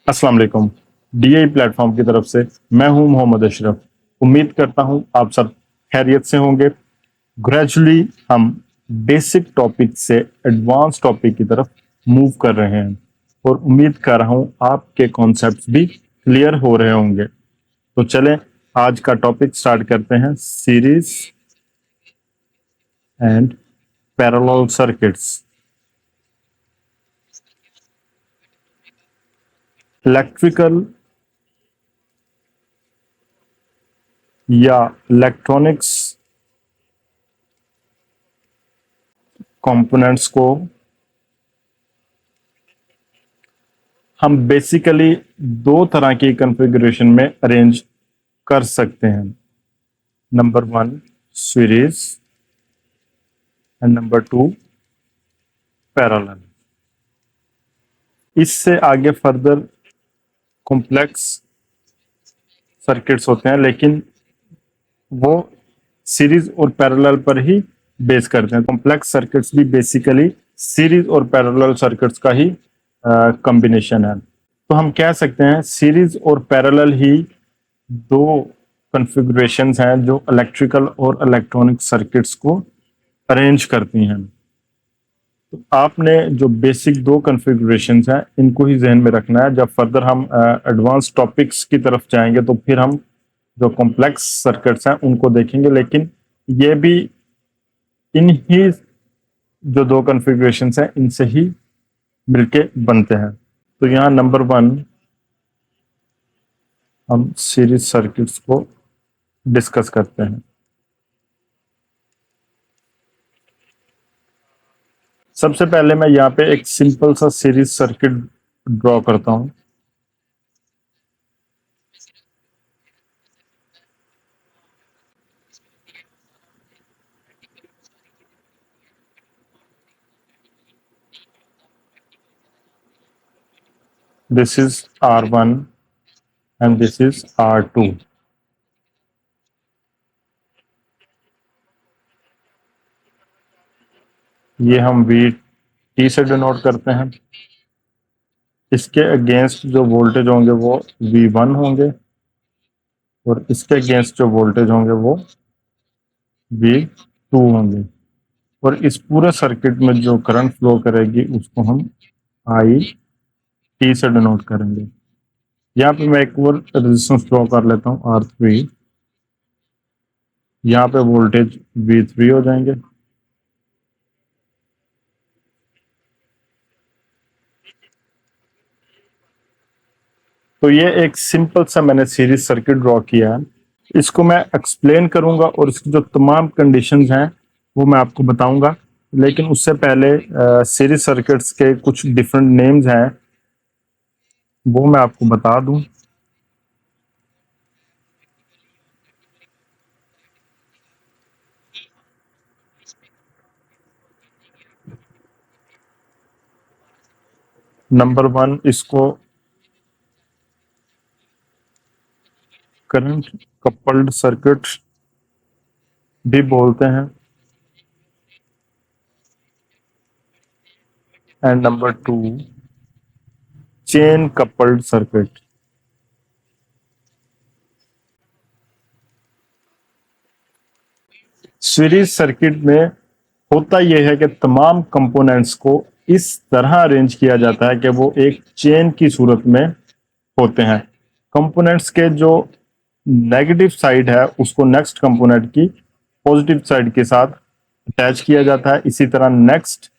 अस्सलाम वालेकुम। DI platform की तरफ से मैं हूं मोहम्मद अशरफ। उम्मीद करता हूं आप सब खैरियत से होंगे। ग्रेजुअली हम बेसिक टॉपिक से एडवांस टॉपिक की तरफ मूव कर रहे हैं और उम्मीद कर रहा हूं आपके कॉन्सेप्ट्स भी क्लियर हो रहे होंगे। तो चलें आज का टॉपिक स्टार्ट करते हैं। Series and parallel circuits. Electrical या इलेक्ट्रॉनिक्स कंपोनेंट्स को हम बेसिकली दो तरह की कॉन्फ़िगरेशन में अरेंज कर सकते हैं। Number one series and number two parallel. इससे आगे फर्दर कॉम्प्लेक्स सर्किट्स होते हैं, लेकिन वो सीरीज और पैरेलल पर ही बेस करते हैं। कॉम्प्लेक्स सर्किट्स भी बेसिकली सीरीज और पैरेलल सर्किट्स का ही कॉम्बिनेशन है। तो हम कह सकते हैं सीरीज और पैरेलल ही दो कॉन्फ़िगरेशंस हैं जो इलेक्ट्रिकल और इलेक्ट्रॉनिक सर्किट्स को अरेंज करती हैं। तो आपने जो बेसिक दो कॉन्फ़िगरेशंस हैं इनको ही जहन में रखना है। जब फर्दर हम एडवांस टॉपिक्स की तरफ जाएंगे तो फिर हम जो कॉम्प्लेक्स सर्किट्स हैं उनको देखेंगे, लेकिन ये भी इन ही जो दो कॉन्फ़िगरेशंस हैं इनसे ही मिलके बनते हैं। तो यहाँ नंबर वन हम सीरीज सर्किट्स को डिस्कस करते हैं। सबसे पहले मैं यहाँ पे एक सिंपल सा सीरीज सर्किट ड्रॉ करता हूं। This is R1 and this is R2। ये हम VT से डिनोट करते हैं। इसके अगेंस्ट जो वोल्टेज होंगे वो V1 होंगे और इसके अगेंस्ट जो वोल्टेज होंगे वो V2 होंगे। और इस पूरे सर्किट में जो करंट फ्लो करेगी उसको हम IT से डिनोट करेंगे। यहाँ पे मैं एक और रेजिस्टेंस ड्रॉ कर लेता हूँ R3। यहाँ पे वोल्टेज V3 हो जाएंगे। तो ये एक सिंपल सा मैंने सीरीज सर्किट ड्रॉ किया है। इसको मैं एक्सप्लेन करूंगा और इसकी जो तमाम कंडीशंस हैं वो मैं आपको बताऊंगा, लेकिन उससे पहले सीरीज सर्किट्स के कुछ डिफरेंट नेम्स हैं वो मैं आपको बता दूं। नंबर वन इसको करंट कपल्ड सर्किट भी बोलते हैं and number two chain coupled circuit. Series circuit में होता यह है कि तमाम कंपोनेंट्स को इस तरह अरेंज किया जाता है कि वो एक चेन की सूरत में होते हैं। कंपोनेंट्स के जो नेगेटिव साइड है उसको नेक्स्ट कंपोनेंट की पॉजिटिव साइड के साथ अटैच किया जाता है। इसी तरह नेक्स्ट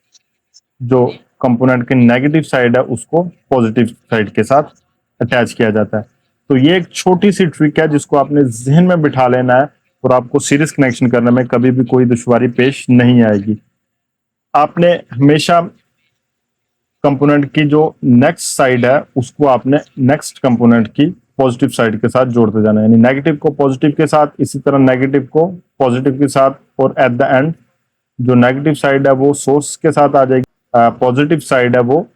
जो कंपोनेंट की नेगेटिव साइड है उसको पॉजिटिव साइड के साथ अटैच किया जाता है। तो ये एक छोटी सी ट्रिक है जिसको आपने जहन में बिठा लेना है और आपको सीरीज कनेक्शन करने में कभी भी कोई दुश्वारी पेश नहीं आएगी। आपने हमेशा कंपोनेंट की जो नेक्स्ट साइड है उसको आपने नेक्स्ट कंपोनेंट की पॉजिटिव साइड के साथ जोड़ते जाना है, यानी नेगेटिव को पॉजिटिव के साथ, इसी तरह नेगेटिव को पॉजिटिव के साथ, और एट द एंड जो नेगेटिव साइड है वो सोर्स के साथ आ जाएगी, पॉजिटिव साइड है वो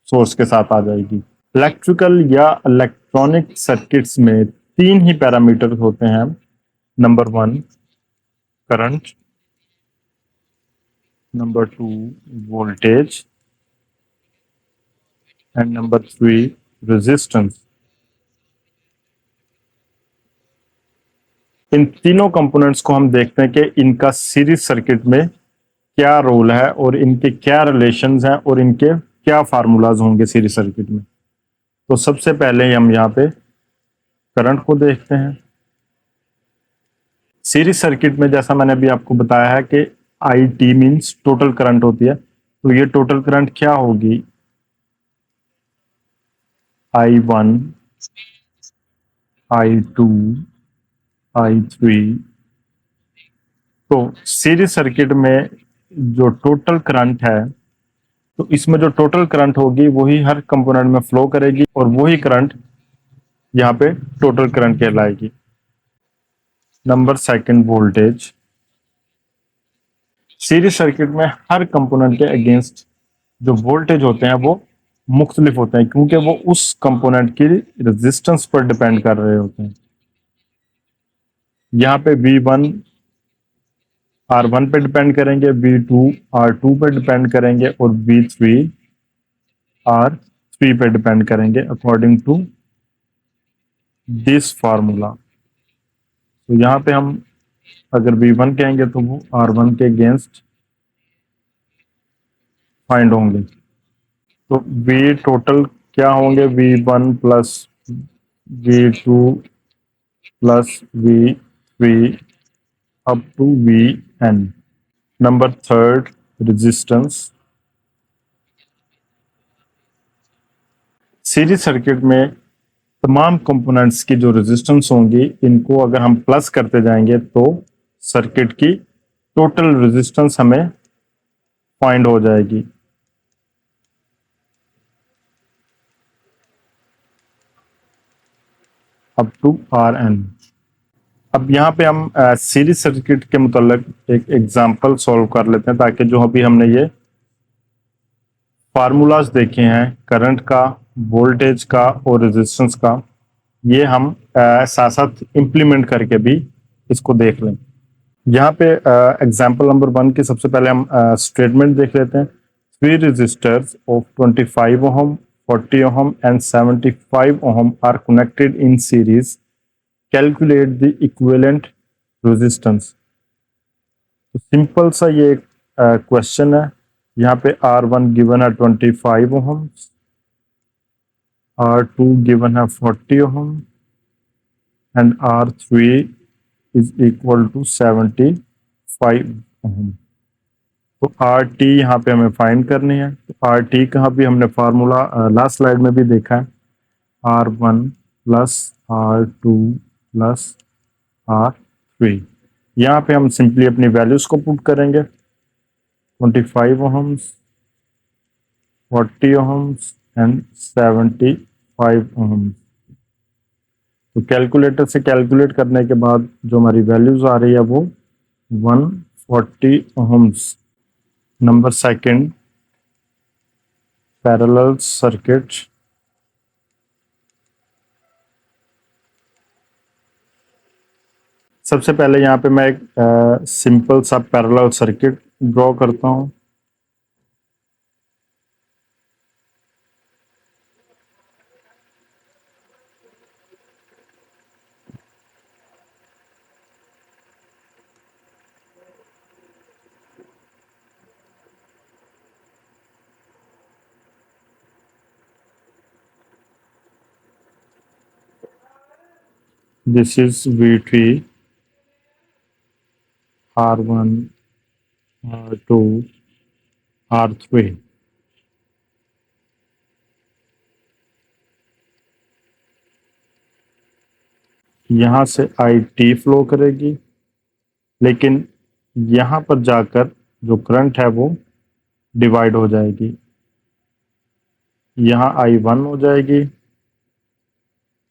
सोर्स के साथ आ जाएगी। इलेक्ट्रिकल या इलेक्ट्रॉनिक सर्किट्स में तीन ही पैरामीटर होते हैं। Number one current, number two voltage and number three resistance. इन तीनों कंपोनेंट्स को हम देखते हैं कि इनका सीरीज सर्किट में क्या रोल है और इनके क्या रिलेशंस हैं और इनके क्या फार्मूलाज होंगे सीरीज सर्किट में। तो सबसे पहले हम यहाँ पे करंट को देखते हैं। सीरीज सर्किट में जैसा मैंने अभी आपको बताया है कि I T means total current होती है, तो ये टोटल करंट क्या होगी, I1, I2, I3। तो सीरीज सर्किट में जो टोटल करंट है, तो इसमें जो टोटल करंट होगी वही हर कंपोनेंट में फ्लो करेगी और वही करंट यहाँ पे टोटल करंट कहलाएगी। Number second, voltage. Series circuit में हर कंपोनेंट के अगेंस्ट जो वोल्टेज होते हैं वो मुख्तलिफ होते हैं, क्योंकि वो उस कंपोनेंट की रेजिस्टेंस पर डिपेंड कर रहे होते हैं। यहाँ पे V1 R1 पे डिपेंड करेंगे, V2 R2 पे डिपेंड करेंगे और V3 R3 पे डिपेंड करेंगे अकॉर्डिंग टू दिस फार्मूला। तो यहाँ पे हम अगर V1 कहेंगे तो वो R1 के अगेंस्ट फाइंड होंगे। तो V टोटल क्या होंगे, V1 plus V2 plus V3 up to Vn। Number third, resistance. Series circuit में तमाम कंपोनेंट्स की जो रेजिस्टेंस होंगी, इनको अगर हम प्लस करते जाएंगे तो सर्किट की टोटल रेजिस्टेंस हमें फाइंड हो जाएगी। Up to Rn। अब यहाँ पे हम सीरीज सर्किट के मुतालिक एक एग्जांपल सॉल्व कर लेते हैं, ताकि जो अभी हमने ये फार्मूलाज देखे हैं करंट का, वोल्टेज का और रेजिस्टेंस का, ये हम साथ साथ इम्प्लीमेंट करके भी इसको देख लें। यहाँ पे एग्जांपल नंबर 1 की सबसे पहले हम स्टेटमेंट देख लेते हैं। 3 resistors of 25 ohm, 40 ohm and 75 ohm are connected in series. Calculate the equivalent resistance। तो सिंपल सा ये क्वेश्चन है। यहाँ पे R1 गिवन है 25 ohm, R2 गिवन है 40 ohm and R3 is equal to 75 ohm। तो आर टी यहाँ पे हमें फाइंड करनी है। तो आर टी का भी हमने फार्मूला लास्ट स्लाइड में भी देखा है, R1 plus R2 plus R3। यहाँ पे हम सिंपली अपनी वैल्यूज को पुट करेंगे, 25 ohms, 40 ohms एंड 75 ohms। तो कैलकुलेटर से कैलकुलेट करने के बाद जो हमारी वैल्यूज आ रही है वो 140 ohms। Number second, parallel circuit. सबसे पहले यहाँ पे मैं एक सिंपल सा पैरेलल सर्किट ड्रॉ करता हूँ। This is V3, R1, R2, R3। यहाँ से IT फ्लो करेगी, लेकिन यहाँ पर जाकर जो करंट है वो डिवाइड हो जाएगी। यहाँ I1 हो जाएगी,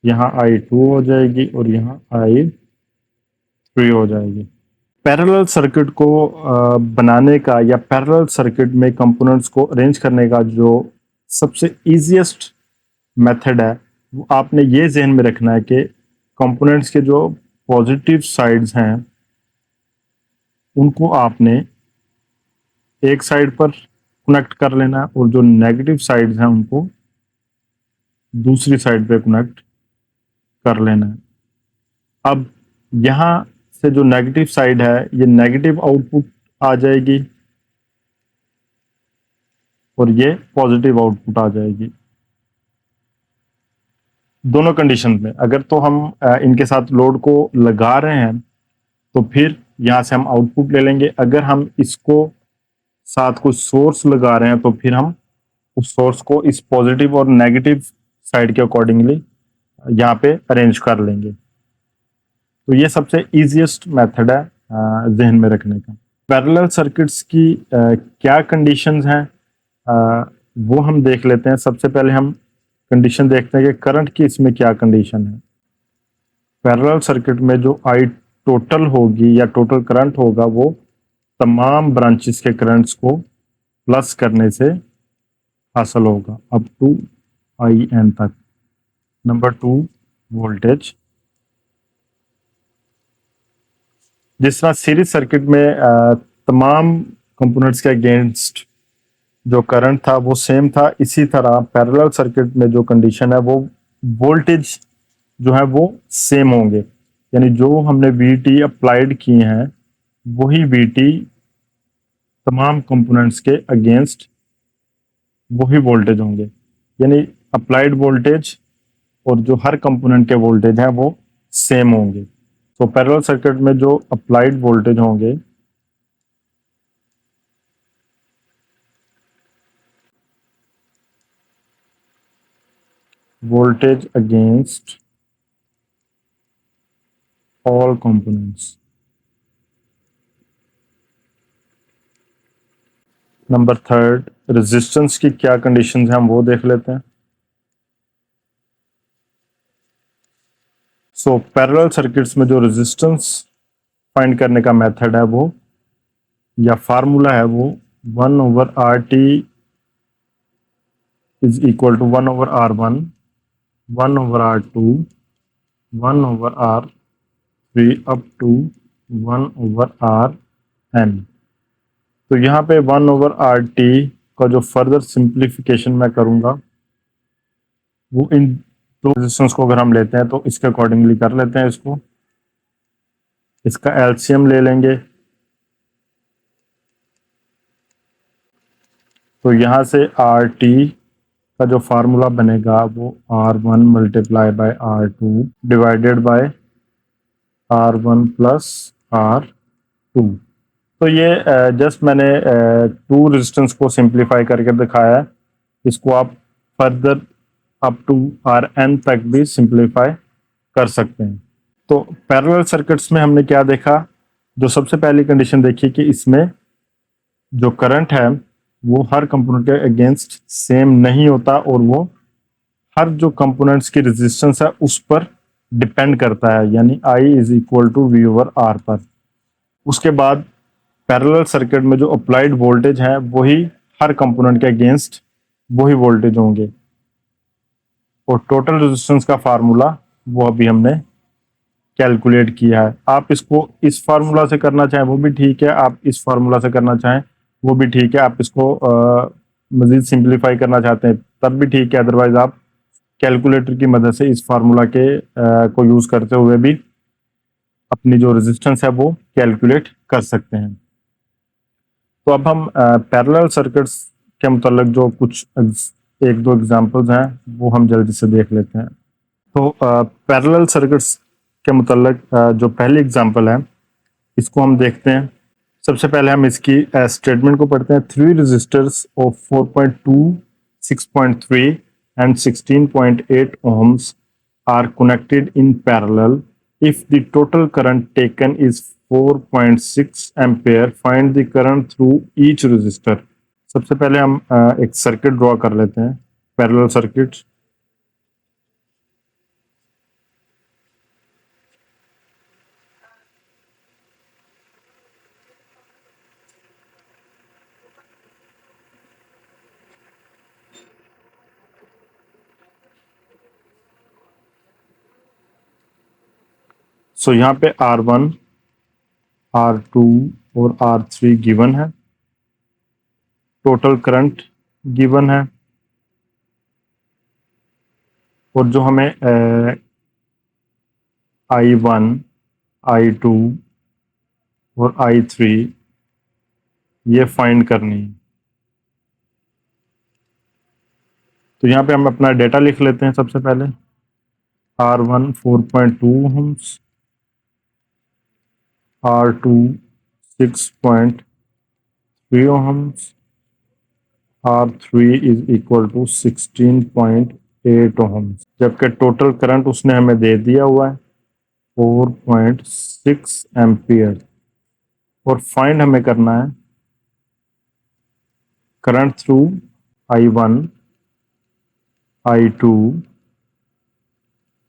यहाँ I2 हो जाएगी और यहाँ I3 हो जाएगी। पैरेलल सर्किट को बनाने का या पैरेलल सर्किट में कंपोनेंट्स को अरेंज करने का जो सबसे इजीएस्ट मेथड है, वो आपने ये जहन में रखना है कि कंपोनेंट्स के जो पॉजिटिव साइड्स हैं उनको आपने एक साइड पर कनेक्ट कर लेना है और जो नेगेटिव साइड्स हैं उनको दूसरी साइड पे कनेक्ट कर लेना है। अब यहाँ से जो नेगेटिव साइड है ये नेगेटिव आउटपुट आ जाएगी और ये पॉजिटिव आउटपुट आ जाएगी। दोनों कंडीशन में अगर तो हम इनके साथ लोड को लगा रहे हैं तो फिर यहाँ से हम आउटपुट ले लेंगे। अगर हम इसको साथ कुछ सोर्स लगा रहे हैं तो फिर हम उस सोर्स को इस पॉजिटिव और नेगेटिव साइड के अकॉर्डिंगली यहाँ पे अरेंज कर लेंगे। तो ये सबसे इजीएस्ट मेथड है जहन में रखने का। पैरेलल सर्किट्स की क्या कंडीशंस हैं वो हम देख लेते हैं। सबसे पहले हम कंडीशन देखते हैं कि करंट की इसमें क्या कंडीशन है। पैरेलल सर्किट में जो आई टोटल होगी या टोटल करंट होगा वो तमाम ब्रांचेस के करंट्स को प्लस करने से हासिल होगा अप टू आई एन तक। Number 2 voltage. जिस तरह सीरीज सर्किट में तमाम कंपोनेंट्स के अगेंस्ट जो करंट था वो सेम था, इसी तरह पैरेलल सर्किट में जो कंडीशन है वो वोल्टेज जो है वो सेम होंगे। यानी जो हमने वीटी अप्लाइड किए हैं वही वीटी तमाम कंपोनेंट्स के अगेंस्ट वही वोल्टेज होंगे। यानी अप्लाइड वोल्टेज और जो हर कंपोनेंट के वोल्टेज हैं वो सेम होंगे। तो पैरेलल सर्किट में जो अप्लाइड वोल्टेज होंगे voltage against all components. Number 3 resistance की क्या कंडीशंस हैं हम वो देख लेते हैं। सो पैरेलल सर्किट्स में जो रेजिस्टेंस फाइंड करने का मेथड है वो या फार्मूला है वो 1/RT is equal to 1/R1 1/R2 1/R3 up to 1/Rn। तो यहाँ पे 1/RT का जो फर्दर सिंप्लीफिकेशन मैं करूंगा वो इन दो रेजिस्टेंस को अगर हम लेते हैं तो इसके अकॉर्डिंगली कर लेते हैं। इसका एलसीएम ले लेंगे तो यहाँ से RT का जो फार्मूला बनेगा वो R1 multiply by R2 divided by R1 plus R2। तो ये जस्ट मैंने 2 रेजिस्टेंस को सिंप्लीफाई करके दिखाया है। इसको आप फर्दर अप टू Rn तक भी सिंप्लीफाई कर सकते हैं। तो पैरेलल सर्किट्स में हमने क्या देखा, जो सबसे पहली कंडीशन देखी कि इसमें जो करंट है वो हर कंपोनेंट के अगेंस्ट सेम नहीं होता और वो हर जो कंपोनेंट्स की रेजिस्टेंस है उस पर डिपेंड करता है, यानी I is equal to V/R पर। उसके बाद पैरेलल सर्किट में जो अप्लाइड वोल्टेज है वही हर कंपोनेंट के अगेंस्ट वही वोल्टेज होंगे और टोटल रेजिस्टेंस का फार्मूला वो अभी हमने कैलकुलेट किया है। आप इसको इस फार्मूला से करना चाहें वो भी ठीक है, आप इस फार्मूला से करना चाहें वो भी ठीक है, आप इसको मजीद सिंप्लीफाई करना चाहते हैं तब भी ठीक है। अदरवाइज आप कैलकुलेटर की मदद से इस फार्मूला के को यूज करते हुए भी अपनी जो रेजिस्टेंस है वो कैलकुलेट कर सकते हैं। तो अब हम पैरेलल सर्किट्स के मुतालिक जो कुछ एक दो एग्जांपल्स हैं वो हम जल्दी से देख लेते हैं। तो पैरेलल सर्किट्स के मुतालिक जो पहली एग्जांपल है इसको हम देखते हैं। सबसे पहले हम इसकी स्टेटमेंट को पढ़ते हैं। 3 resistors of 4.2, 6.3 and 16.8 ohms are connected in parallel. If the total current taken is 4.6 ampere, find the current through each resistor. सबसे पहले हम एक सर्किट ड्रॉ कर लेते हैं, पैरेलल सर्किट। सो यहाँ पे R1, R2 और R3 गिवन है, टोटल करंट गिवन है। और जो हमें I1, I2 और I3 ये फाइंड करनी है। तो यहाँ पे हम अपना डेटा लिख लेते हैं। सबसे पहले R1 4.2 ohms, R2 6.3 ohms, R3 is equal to 16.8 ohms, जबकि टोटल करंट उसने हमें दे दिया हुआ है 4.6 एम्पियर। और फाइंड हमें करना है current through I1, I2,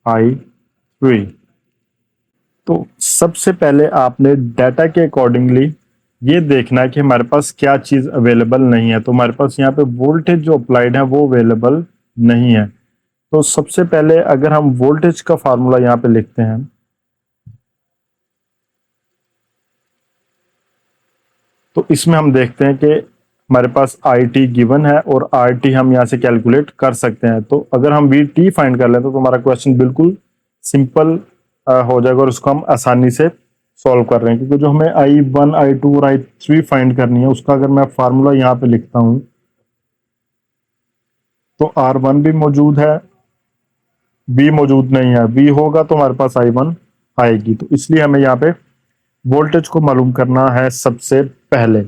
I3। तो सबसे पहले आपने डाटा के अकॉर्डिंगली ये देखना है कि हमारे पास क्या चीज अवेलेबल नहीं है। तो हमारे पास यहाँ पे वोल्टेज जो अप्लाइड है वो अवेलेबल नहीं है। तो सबसे पहले अगर हम वोल्टेज का फार्मूला यहाँ पे लिखते हैं, तो इसमें हम देखते हैं कि हमारे पास आई टी गिवन है और आर टी हम यहाँ से कैलकुलेट कर सकते हैं। तो अगर हम वी टी फाइंड कर लें तो हमारा क्वेश्चन बिल्कुल सिंपल हो जाएगा और उसको हम आसानी से सॉल्व कर रहे हैं। क्योंकि जो हमें I1, I2 और I3 फाइंड करनी है उसका अगर मैं फार्मूला यहाँ पे लिखता हूँ तो R1 भी मौजूद है, B मौजूद नहीं है। B होगा तो हमारे पास I1 आएगी। तो इसलिए हमें यहाँ पे वोल्टेज को मालूम करना है सबसे पहले।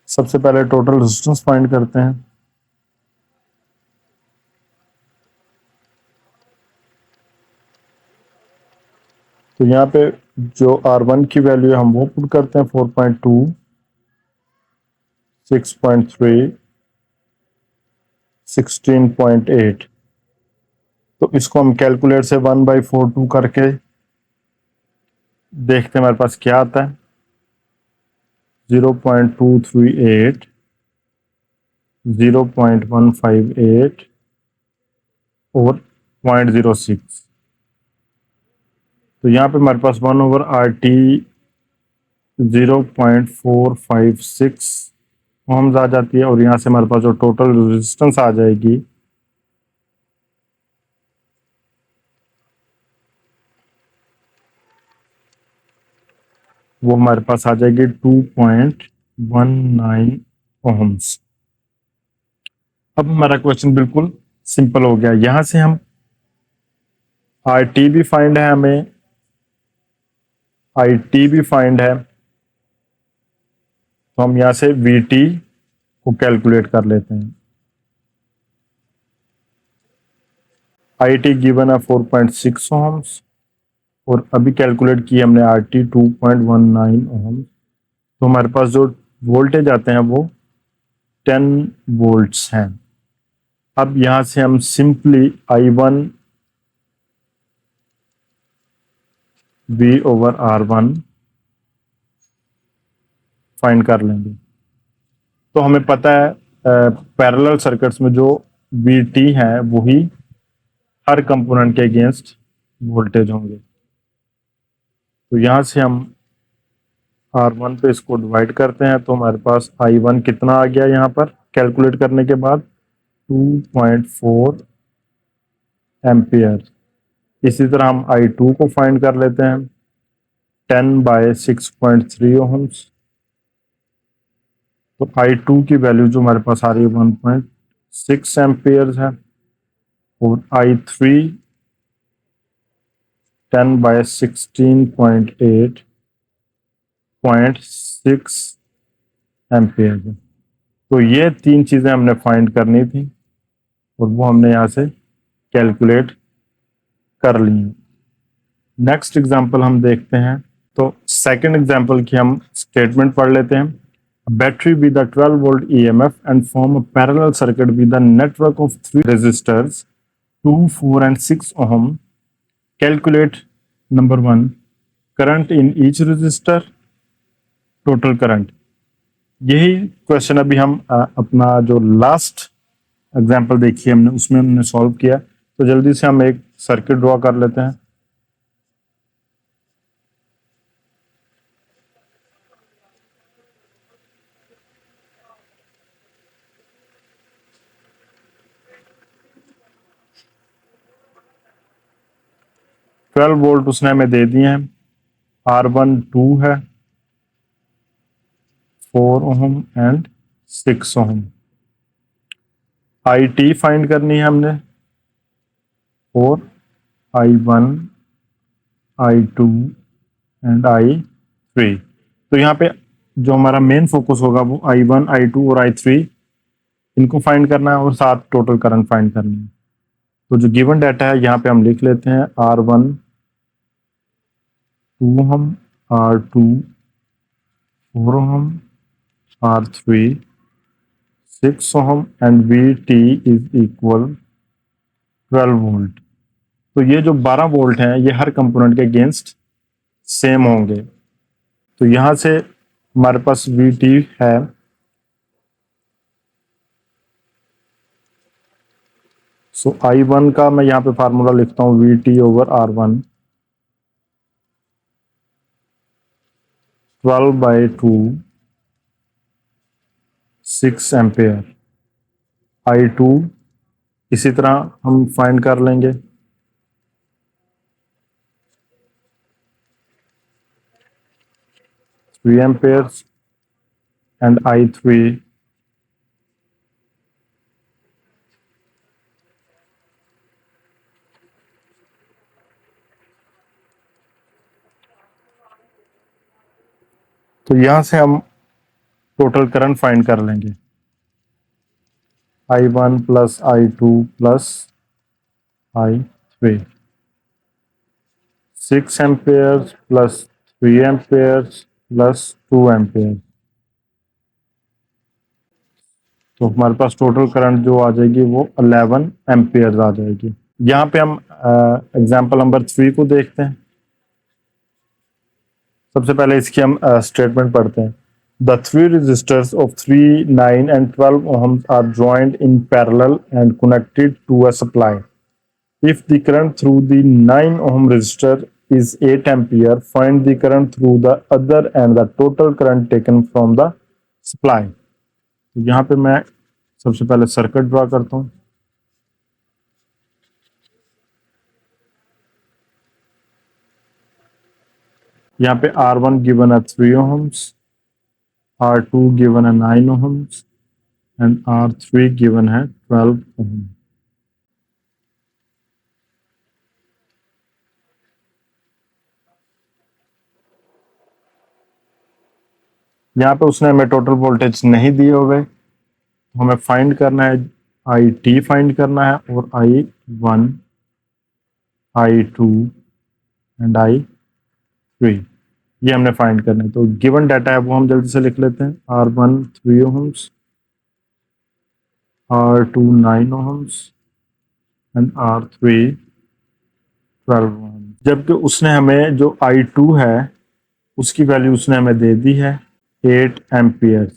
सबसे पहले टोटल रेजिस्टेंस फाइंड करते हैं। तो यहाँ पे जो R1 की वैल्यू है हम वो पुट करते हैं 4.2, 6.3, 16.8। तो इसको हम कैलकुलेटर से 1/42 करके देखते हैं हमारे पास क्या आता है। 0.238, 0.158 और 0.06। तो यहाँ पे हमारे पास 1/RT 0.456 ओम्स आ जाती है। और यहाँ से हमारे पास जो टोटल रेजिस्टेंस आ जाएगी वो हमारे पास आ जाएगी 2.19 ओम्स। अब हमारा क्वेश्चन बिल्कुल सिंपल हो गया। यहां से हम आर टी भी फाइंड है, हमें आई टी भी फाइंड है। तो हम यहां से वी टी को कैलकुलेट कर लेते हैं। आई टी गिवन है 4.6 ओम्स और अभी कैलकुलेट किया हमने आर टी 2.19 ओम्स। तो हमारे पास जो वोल्टेज आते हैं वो 10 वोल्ट्स हैं। अब यहां से हम सिंपली I1 V/R1 फाइंड कर लेंगे। तो हमें पता है पैरेलल सर्किट्स में जो वी टी है वही हर कंपोनेंट के अगेंस्ट वोल्टेज होंगे। तो यहां से हम R1 पे इसको डिवाइड करते हैं तो हमारे पास I1 कितना आ गया यहाँ पर कैलकुलेट करने के बाद 2.4 एम्पियर। इसी तरह हम I2 को फाइंड कर लेते हैं 10/6.3 ओम्स। तो I2 की वैल्यू जो हमारे पास आ रही है 1.6 एम्पियर है। और I3 10/16.8 0.6 एम्पियर है। तो ये तीन चीजें हमने फाइंड करनी थी और वो हमने यहाँ से कैलकुलेट कर ली। नेक्स्ट एग्जांपल हम देखते हैं। तो सेकंड एग्जांपल की हम स्टेटमेंट पढ़ लेते हैं। Battery with a 12 volt EMF and form a parallel circuit with a network of 3 resistors 2, 4 and 6 ohm. Calculate number 1 current in each resistor, total current। यही क्वेश्चन अभी हम अपना जो लास्ट एग्जांपल देखिए हमने उसमें हमने सॉल्व किया। तो जल्दी से हम एक सर्किट ड्रॉ कर लेते हैं। 12 वोल्ट उसने हमें दे दिए हैं। R1 2 है, 4 ohm and 6 ohm. IT find करनी है हमने, और I1, I2 एंड I3। तो यहाँ पे जो हमारा मेन फोकस होगा वो I1, I2 और I3 इनको फाइंड करना है, और साथ टोटल करंट फाइंड करनी है। तो जो गिवन डाटा है यहाँ पे हम लिख लेते हैं R1 2 ohm, R2 4 ohm, R3 6 ohm and VT is equal 12 volt. तो ये जो 12 वोल्ट हैं ये हर कंपोनेंट के अगेंस्ट सेम होंगे। तो यहां से हमारे पास VT है, सो I1 का मैं यहाँ पे फार्मूला लिखता हूँ VT over R1, 12/2 6 ampere. I2 इसी तरह हम फाइंड कर लेंगे, 3 एम्पेयर एंड I3 तो यहां से हम टोटल करंट फाइंड कर लेंगे, I1 plus I2 plus I3, 6 ampere plus 3 ampere plus 2 ampere. तो हमारे पास टोटल करंट जो आ जाएगी वो 11 एम्पेयर आ जाएगी। यहाँ पे हम एग्जाम्पल नंबर 3 को देखते हैं। सबसे पहले इसकी हम स्टेटमेंट पढ़ते हैं। The three resistors of 3, 9 and 12 ohms are joined in parallel and connected to a supply. If the current through the 9 ohm resistor is 8 ampere, find the current through the other and the total current taken from the supply. यहाँ पे मैं सबसे पहले circuit draw करता हूँ। यहाँ पे R1 given है 3 ohms, R2 गिवन है 9 ohms एंड R3 गिवन है 12 ohm। यहाँ पे उसने हमें टोटल वोल्टेज नहीं दिए हुए, हमें फाइंड करना है, IT फाइंड करना है, और I1, I2 एंड I3 ये हमने फाइंड करना है। तो गिवन डाटा है वो हम जल्दी से लिख लेते हैं। R1 3 ohms, R2 9 ohms and R3 12 ohms। जबकि उसने हमें जो I2 है उसकी वैल्यू उसने हमें दे दी है 8 ampere.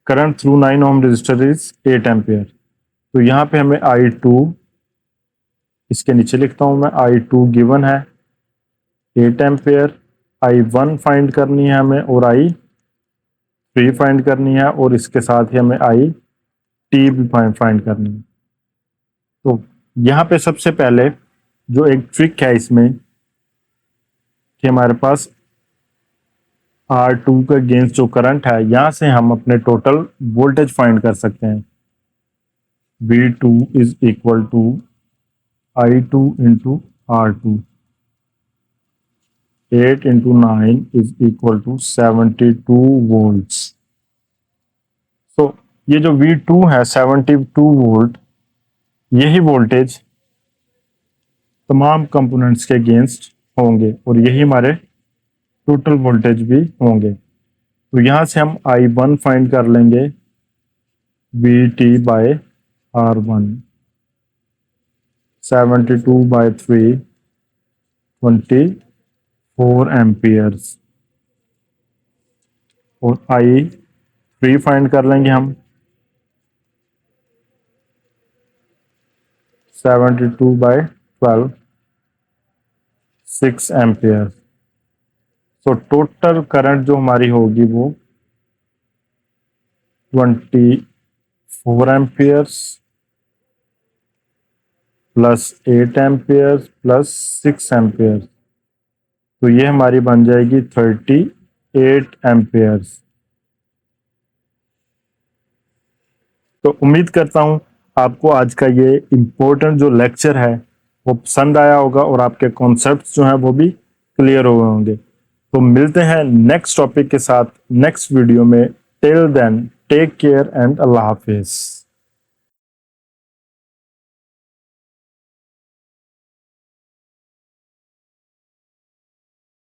Current through 9 ohm resistor is 8 ampere. तो यहाँ पे हमें I2, इसके नीचे लिखता हूं मैं, I2 गिवन है 8 एम्पियर, I1 फाइंड करनी है हमें, और I3 फाइंड करनी है, और इसके साथ ही हमें IT भी फाइंड करनी है। तो यहाँ पे सबसे पहले जो एक ट्रिक है इसमें कि हमारे पास R2 का अगेंस्ट जो करंट है, यहां से हम अपने टोटल वोल्टेज फाइंड कर सकते हैं। V2 is equal to I2 into R2, 8 into 9 is equal to 72 volts. तो ये जो V2 है 72 वोल्ट, यही वोल्टेज तमाम कंपोनेंट्स के अगेंस्ट होंगे, और यही हमारे टोटल वोल्टेज भी होंगे। तो यहां से हम I1 फाइंड कर लेंगे, VT बाय R1, 72/3 24 एम्पियर्स, और I3 फाइंड कर लेंगे हम, 72/12 6 एम्पियर। तो टोटल करंट जो हमारी होगी वो 24 amperes plus 8 ampere plus 6 ampere, तो ये हमारी बन जाएगी 38 एम्पियर्स। तो उम्मीद करता हूं आपको आज का ये इम्पोर्टेंट जो लेक्चर है वो पसंद आया होगा और आपके कॉन्सेप्ट्स जो हैं वो भी क्लियर हुए होंगे। तो मिलते हैं नेक्स्ट टॉपिक के साथ नेक्स्ट वीडियो में। Till then take care and Allah Hafiz.